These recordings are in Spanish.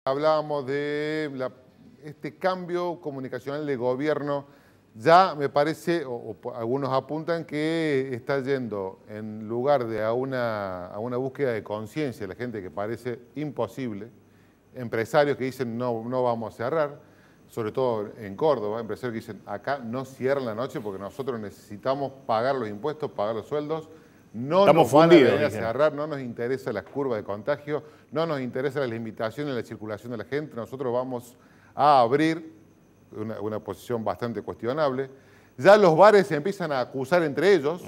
Hablábamos de este cambio comunicacional de gobierno. Ya me parece, o algunos apuntan, que está yendo en lugar de a una búsqueda de conciencia, la gente que parece imposible, empresarios que dicen no vamos a cerrar, sobre todo en Córdoba, empresarios que dicen acá no cierran la noche porque nosotros necesitamos pagar los impuestos, pagar los sueldos. No Estamos nos van a fundidos, venir a dicen. cerrar, no nos interesa las curvas de contagio, no nos interesa la limitación en la circulación de la gente, nosotros vamos a abrir una posición bastante cuestionable. Ya los bares se empiezan a acusar entre ellos.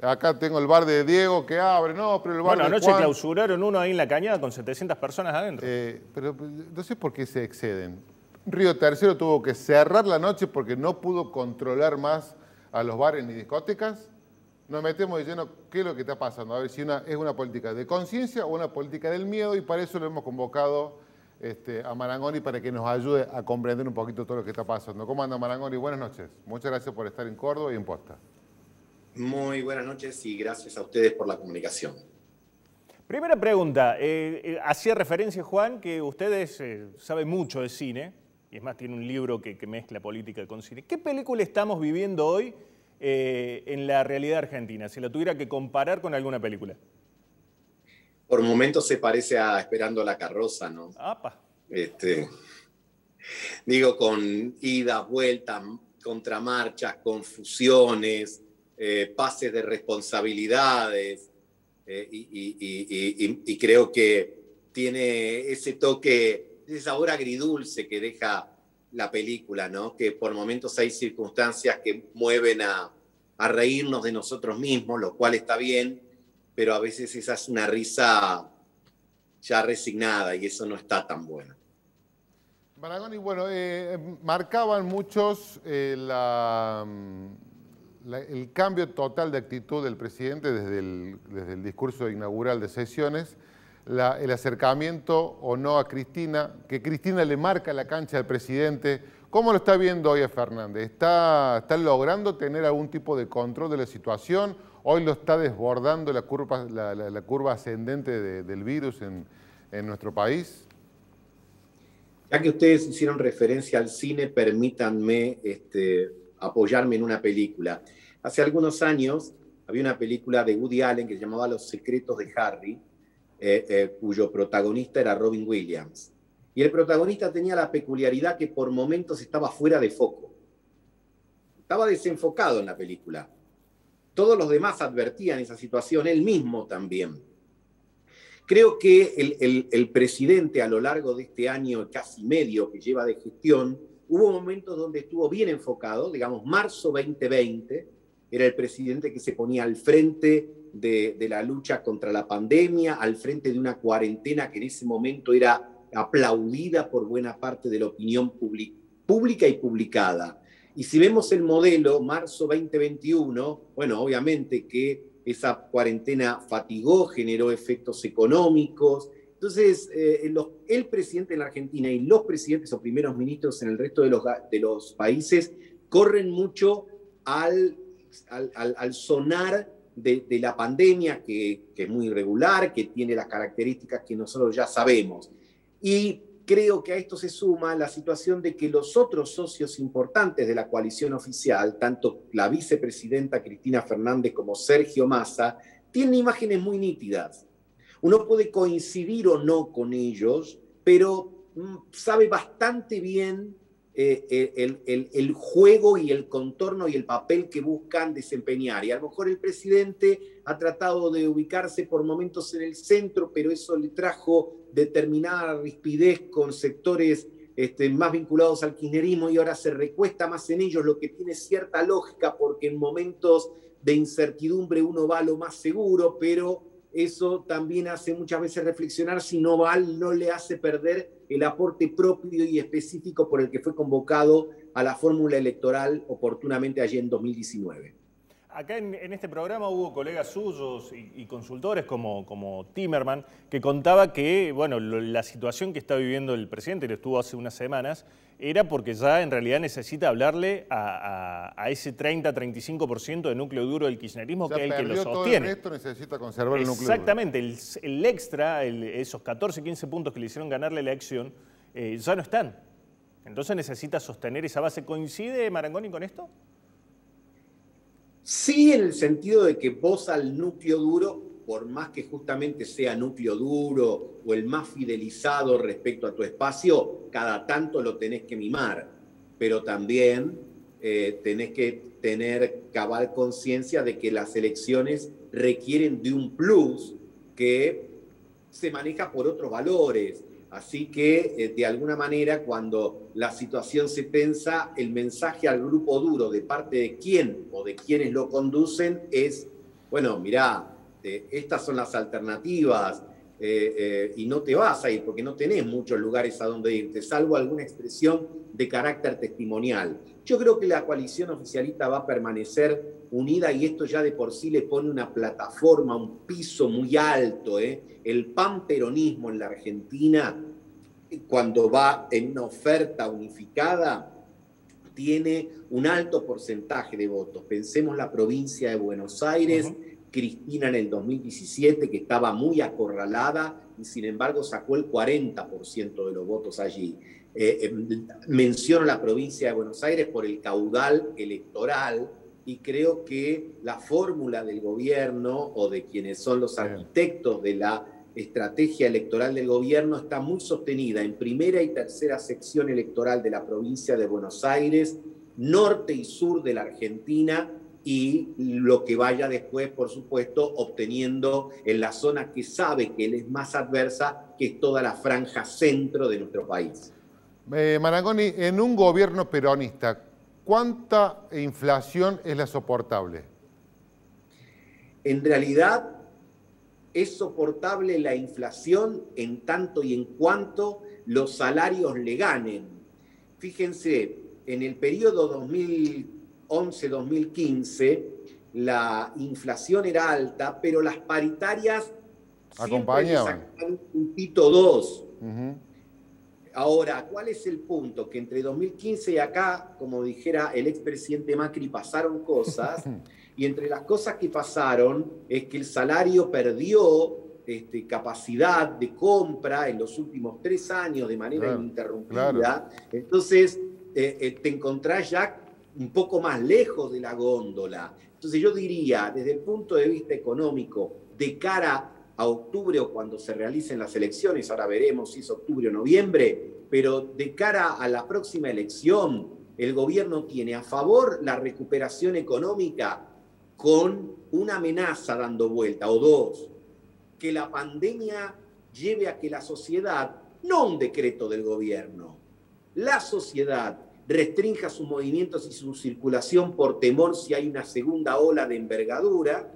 Acá tengo el bar de Diego que abre, no, pero el bar Bueno, de anoche Juan... clausuraron uno ahí en La Cañada con 700 personas adentro. Pero no sé por qué se exceden. Río Tercero tuvo que cerrar la noche porque no pudo controlar más a los bares ni discotecas. Nos metemos de lleno qué es lo que está pasando, a ver si es una política de conciencia o una política del miedo, y para eso lo hemos convocado a Marangoni para que nos ayude a comprender un poquito todo lo que está pasando. ¿Cómo anda Marangoni? Buenas noches. Muchas gracias por estar en Córdoba y en Posta. Muy buenas noches y gracias a ustedes por la comunicación. Primera pregunta, hacía referencia Juan que ustedes saben mucho de cine, y es más, tiene un libro que mezcla política con cine. ¿Qué película estamos viviendo hoy en la realidad argentina, si la tuviera que comparar con alguna película? Por momentos se parece a Esperando la carroza, ¿no? ¡Apa! Digo, con idas, vueltas, contramarchas, confusiones, pases de responsabilidades, y creo que tiene ese toque, ese sabor agridulce que deja la película, ¿no? Que por momentos hay circunstancias que mueven a reírnos de nosotros mismos, lo cual está bien, pero a veces esa es una risa ya resignada y eso no está tan bueno. Marangoni, bueno, marcaban muchos el cambio total de actitud del presidente desde el discurso inaugural de sesiones, el acercamiento o no a Cristina, que Cristina le marca la cancha al presidente. ¿Cómo lo está viendo hoy a Fernández? ¿Está logrando tener algún tipo de control de la situación? ¿Hoy lo está desbordando la curva ascendente del virus en nuestro país? Ya que ustedes hicieron referencia al cine, permítanme apoyarme en una película. Hace algunos años había una película de Woody Allen que se llamaba Los secretos de Harry, cuyo protagonista era Robin Williams. Y el protagonista tenía la peculiaridad que por momentos estaba fuera de foco. Estaba desenfocado en la película. Todos los demás advertían esa situación, él mismo también. Creo que el presidente a lo largo de este año casi medio que lleva de gestión, hubo momentos donde estuvo bien enfocado, digamos, marzo 2020, era el presidente que se ponía al frente de la lucha contra la pandemia, al frente de una cuarentena que en ese momento era aplaudida por buena parte de la opinión pública y publicada. Y si vemos el modelo, marzo 2021, bueno, obviamente que esa cuarentena fatigó, generó efectos económicos. Entonces, el presidente en la Argentina y los presidentes o primeros ministros en el resto de los países corren mucho al sonar de la pandemia, que es muy irregular, que tiene las características que nosotros ya sabemos. Y creo que a esto se suma la situación de que los otros socios importantes de la coalición oficial, tanto la vicepresidenta Cristina Fernández como Sergio Massa, tienen imágenes muy nítidas. Uno puede coincidir o no con ellos, pero sabe bastante bien el juego y el contorno y el papel que buscan desempeñar. Y a lo mejor el presidente ha tratado de ubicarse por momentos en el centro, pero eso le trajo determinada rispidez con sectores más vinculados al kirchnerismo y ahora se recuesta más en ellos, lo que tiene cierta lógica porque en momentos de incertidumbre uno va a lo más seguro, pero eso también hace muchas veces reflexionar si no le hace perder el aporte propio y específico por el que fue convocado a la fórmula electoral oportunamente allí en 2019. Acá en este programa hubo colegas suyos y consultores como Timerman que contaba que bueno, la situación que está viviendo el presidente, que estuvo hace unas semanas, era porque ya en realidad necesita hablarle a ese 30-35% de núcleo duro del kirchnerismo, que es el que lo sostiene. Todo el resto necesita conservar el núcleo duro. Exactamente, el extra, esos 14-15 puntos que le hicieron ganar la elección, ya no están. Entonces necesita sostener esa base. ¿Coincide Marangoni con esto? Sí, en el sentido de que vos al núcleo duro, por más que justamente sea núcleo duro o el más fidelizado respecto a tu espacio, cada tanto lo tenés que mimar, pero también tenés que tener cabal conciencia de que las elecciones requieren de un plus que se maneja por otros valores. Así que, de alguna manera, cuando la situación se tensa, el mensaje al grupo duro de parte de quién o de quienes lo conducen es, bueno, mirá, estas son las alternativas y no te vas a ir porque no tenés muchos lugares a donde irte, salvo alguna expresión de carácter testimonial. Yo creo que la coalición oficialista va a permanecer unida y esto ya de por sí le pone una plataforma, un piso muy alto. El panperonismo en la Argentina, cuando va en una oferta unificada, tiene un alto porcentaje de votos. Pensemos la provincia de Buenos Aires, Cristina en el 2017, que estaba muy acorralada y sin embargo sacó el 40% de los votos allí. Menciono la provincia de Buenos Aires por el caudal electoral y creo que la fórmula del gobierno o de quienes son los arquitectos de la estrategia electoral del gobierno está muy sostenida en primera y tercera sección electoral de la provincia de Buenos Aires, norte y sur de la Argentina y lo que vaya después, por supuesto, obteniendo en la zona que sabe que él es más adversa, que es toda la franja centro de nuestro país. Marangoni, en un gobierno peronista, ¿cuánta inflación es la soportable? En realidad, es soportable la inflación en tanto y en cuanto los salarios le ganen. Fíjense, en el periodo 2011-2015, la inflación era alta, pero las paritarias acompañaban. Un puntito dos. Ahora, ¿cuál es el punto? Que entre 2015 y acá, como dijera el expresidente Macri, pasaron cosas, y entre las cosas que pasaron es que el salario perdió capacidad de compra en los últimos 3 años de manera ininterrumpida. Claro. Entonces, te encontrás ya un poco más lejos de la góndola. Entonces yo diría, desde el punto de vista económico, de cara a octubre o cuando se realicen las elecciones, ahora veremos si es octubre o noviembre, pero de cara a la próxima elección, el gobierno tiene a favor la recuperación económica con una amenaza dando vuelta, o dos, que la pandemia lleve a que la sociedad, no un decreto del gobierno, la sociedad restrinja sus movimientos y su circulación por temor si hay una segunda ola de envergadura,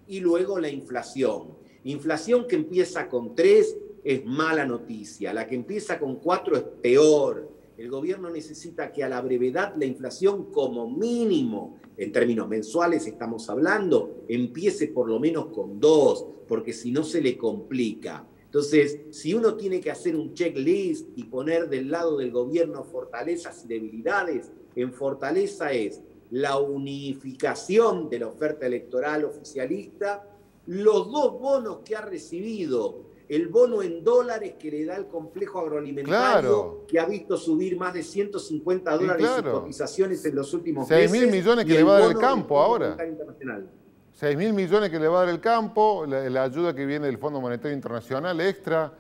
y luego la inflación. Inflación que empieza con 3 es mala noticia, la que empieza con 4 es peor. El gobierno necesita que a la brevedad la inflación como mínimo, en términos mensuales estamos hablando, empiece por lo menos con 2, porque si no se le complica. Entonces, si uno tiene que hacer un checklist y poner del lado del gobierno fortalezas y debilidades, en fortaleza es la unificación de la oferta electoral oficialista, los 2 bonos que ha recibido, el bono en dólares que le da el complejo agroalimentario, que ha visto subir más de $150 sus cotizaciones en los últimos meses. 6.000 millones que le va a dar el campo ahora. 6.000 millones que le va a dar el campo, la ayuda que viene del Fondo Monetario Internacional extra.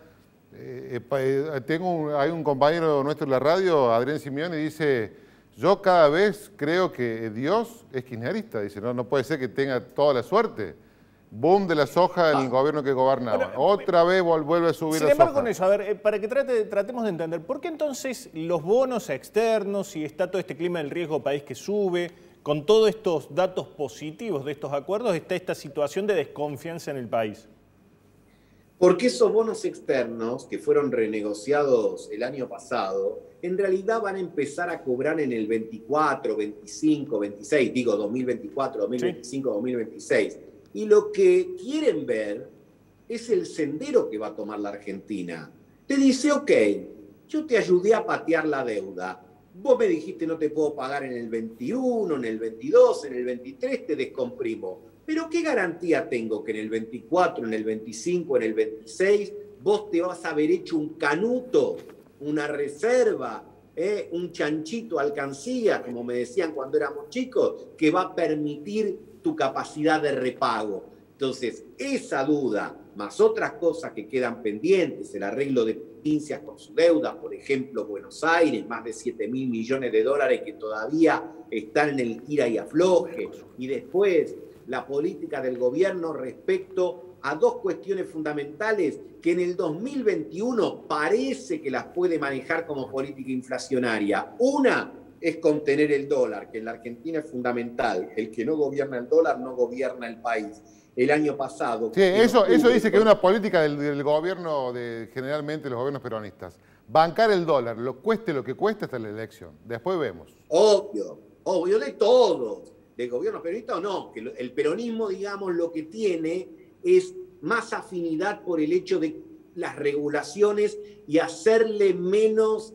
Hay un compañero nuestro en la radio, Adrián Simeone, dice: yo cada vez creo que Dios es kirchnerista. Dice, no puede ser que tenga toda la suerte. Boom de la soja del gobierno que gobernaba. Bueno, otra vez vuelve a subir la soja. Sin embargo, con eso, a ver, para que tratemos de entender, ¿por qué entonces los bonos externos y está todo este clima del riesgo país que sube, con todos estos datos positivos de estos acuerdos, está esta situación de desconfianza en el país? Porque esos bonos externos que fueron renegociados el año pasado, en realidad van a empezar a cobrar en el 24, 25, 26, digo 2024, 2025, 2026. Y lo que quieren ver es el sendero que va a tomar la Argentina. Te dice, ok, yo te ayudé a patear la deuda. Vos me dijiste no te puedo pagar en el 21, en el 22, en el 23, te descomprimo. Pero ¿qué garantía tengo que en el 24, en el 25, en el 26, vos te vas a haber hecho un canuto una reserva, un chanchito alcancía, como me decían cuando éramos chicos, que va a permitir tu capacidad de repago. Entonces, esa duda, más otras cosas que quedan pendientes, el arreglo de provincias con su deuda, por ejemplo, Buenos Aires, más de 7.000 millones de dólares que todavía están en el tira y afloje, y después la política del gobierno respecto a dos cuestiones fundamentales que en el 2021 parece que las puede manejar como política inflacionaria. Una es contener el dólar, que en la Argentina es fundamental. El que no gobierna el dólar no gobierna el país. El año pasado... Sí, eso dice que es una política del gobierno, generalmente los gobiernos peronistas. Bancar el dólar, lo cueste lo que cueste hasta la elección. Después vemos. Obvio de todos, del gobierno peronista o no, que el peronismo, digamos, lo que tiene es más afinidad por el hecho de las regulaciones y hacerle menos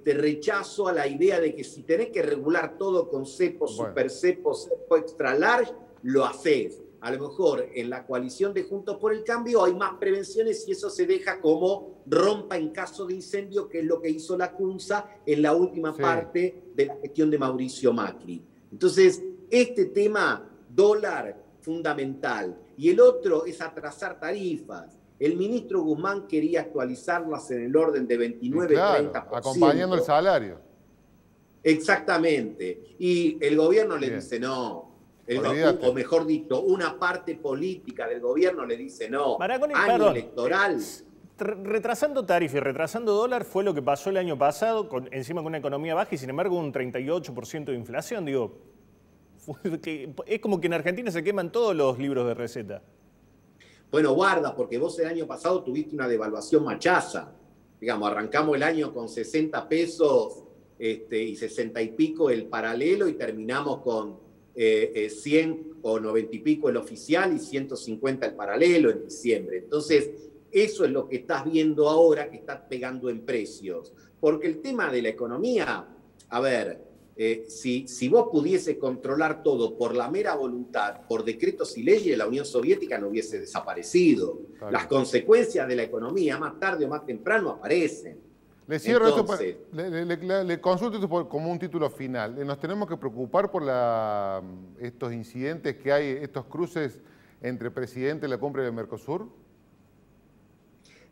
rechazo a la idea de que si tenés que regular todo con cepo, super cepo, cepo extra large, lo hacés. A lo mejor en la coalición de Juntos por el Cambio hay más prevenciones y eso se deja como rompa en caso de incendio, que es lo que hizo la CUNSA en la última parte de la gestión de Mauricio Macri. Entonces, este tema, dólar, fundamental. Y el otro es atrasar tarifas. El ministro Guzmán quería actualizarlas en el orden de 29-30%. Acompañando el salario. Exactamente. Y el gobierno le dice no. O mejor dicho, una parte política del gobierno le dice no. Marangoni, año electoral. Retrasando tarifa y retrasando dólar fue lo que pasó el año pasado, encima con una economía baja y sin embargo un 38% de inflación. Digo, es como que en Argentina se queman todos los libros de receta. Bueno, guarda, porque vos el año pasado tuviste una devaluación machaza. Digamos, arrancamos el año con 60 pesos y 60 y pico el paralelo y terminamos con 100 o 90 y pico el oficial y 150 el paralelo en diciembre. Entonces, eso es lo que estás viendo ahora que está pegando en precios. Porque el tema de la economía, a ver, si vos pudiese controlar todo por la mera voluntad, por decretos y leyes, la Unión Soviética no hubiese desaparecido. Claro. Las consecuencias de la economía, más tarde o más temprano, aparecen. Le cierro entonces, le consulto esto como un título final. ¿Nos tenemos que preocupar por estos incidentes que hay, estos cruces entre el presidente y la cumbre de Mercosur?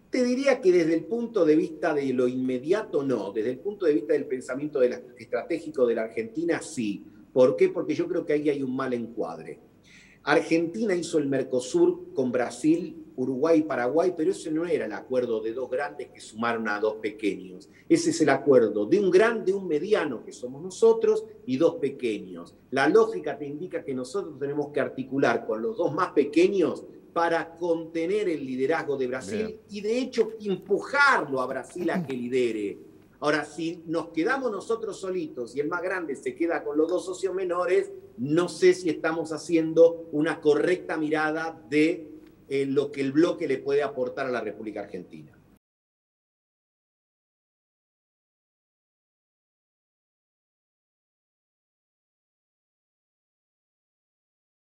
Te diría que desde el punto de vista de lo inmediato, no. Desde el punto de vista del pensamiento estratégico de la Argentina, sí. ¿Por qué? Porque yo creo que ahí hay un mal encuadre. Argentina hizo el Mercosur con Brasil, Uruguay y Paraguay, pero ese no era el acuerdo de dos grandes que sumaron a dos pequeños. Ese es el acuerdo de un grande, un mediano, que somos nosotros, y dos pequeños. La lógica te indica que nosotros tenemos que articular con los dos más pequeños para contener el liderazgo de Brasil. Bien. Y de hecho empujarlo a Brasil a que lidere. Ahora, si nos quedamos nosotros solitos y el más grande se queda con los dos socios menores, no sé si estamos haciendo una correcta mirada de lo que el bloque le puede aportar a la República Argentina.